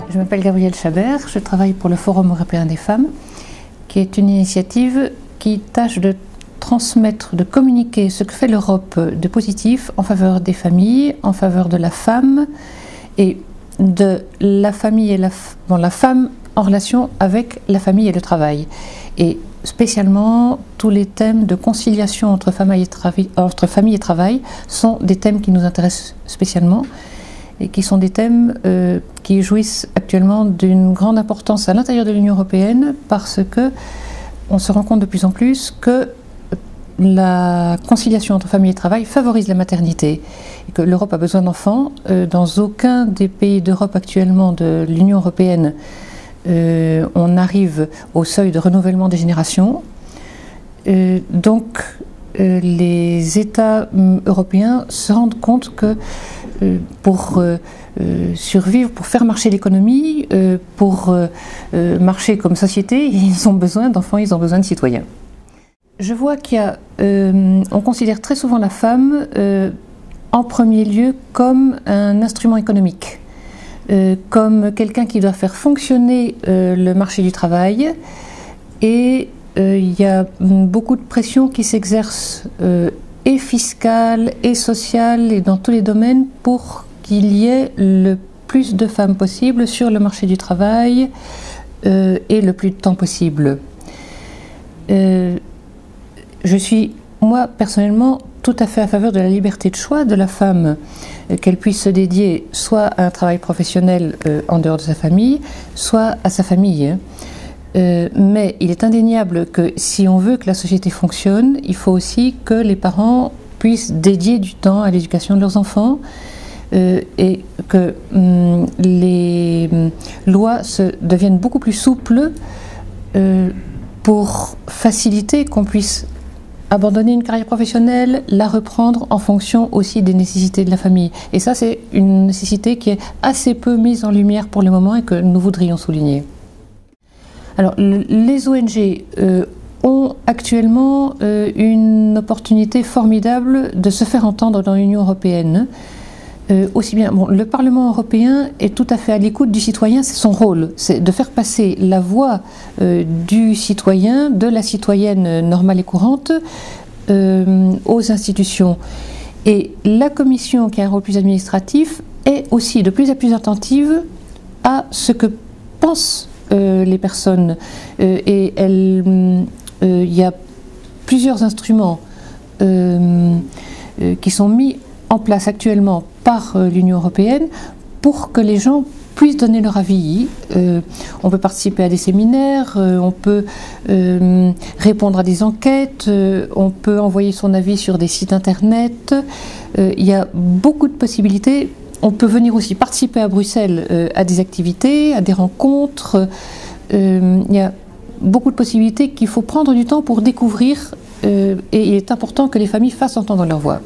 Je m'appelle Gabrielle Chabert, je travaille pour le Forum européen des femmes, qui est une initiative qui tâche de transmettre, de communiquer ce que fait l'Europe de positif en faveur des familles, en faveur de la femme et de la famille et la femme en relation avec la famille et le travail. Et spécialement, tous les thèmes de conciliation entre famille et travail sont des thèmes qui nous intéressent spécialement et qui sont des thèmes qui jouissent actuellement d'une grande importance à l'intérieur de l'Union européenne parce que on se rend compte de plus en plus que la conciliation entre famille et travail favorise la maternité et que l'Europe a besoin d'enfants. Dans aucun des pays d'Europe actuellement de l'Union européenne on arrive au seuil de renouvellement des générations. Donc les États européens se rendent compte que pour survivre, pour faire marcher l'économie, pour marcher comme société, ils ont besoin d'enfants, ils ont besoin de citoyens. Je vois qu'il y a, on considère très souvent la femme en premier lieu comme un instrument économique, comme quelqu'un qui doit faire fonctionner le marché du travail, et il y a beaucoup de pression qui s'exerce et fiscale et sociale et dans tous les domaines pour qu'il y ait le plus de femmes possible sur le marché du travail et le plus de temps possible. Je suis, moi, personnellement, tout à fait à faveur de la liberté de choix de la femme, qu'elle puisse se dédier soit à un travail professionnel en dehors de sa famille, soit à sa famille. Mais il est indéniable que si on veut que la société fonctionne, il faut aussi que les parents puissent dédier du temps à l'éducation de leurs enfants et que les lois deviennent beaucoup plus souples pour faciliter qu'on puisse abandonner une carrière professionnelle, la reprendre en fonction aussi des nécessités de la famille. Et ça, c'est une nécessité qui est assez peu mise en lumière pour le moment et que nous voudrions souligner. Alors, les ONG ont actuellement une opportunité formidable de se faire entendre dans l'Union européenne. Aussi bien, le Parlement européen est tout à fait à l'écoute du citoyen, c'est son rôle, c'est de faire passer la voix du citoyen, de la citoyenne normale et courante aux institutions. Et la Commission, qui a un rôle plus administratif, est aussi de plus en plus attentive à ce que pensent les personnes. Et il y a plusieurs instruments qui sont mis en place actuellement par l'Union européenne pour que les gens puissent donner leur avis. On peut participer à des séminaires, on peut répondre à des enquêtes, on peut envoyer son avis sur des sites internet. Il y a beaucoup de possibilités. On peut venir aussi participer à Bruxelles à des activités, à des rencontres. Il y a beaucoup de possibilités qu'il faut prendre du temps pour découvrir et il est important que les familles fassent entendre leur voix.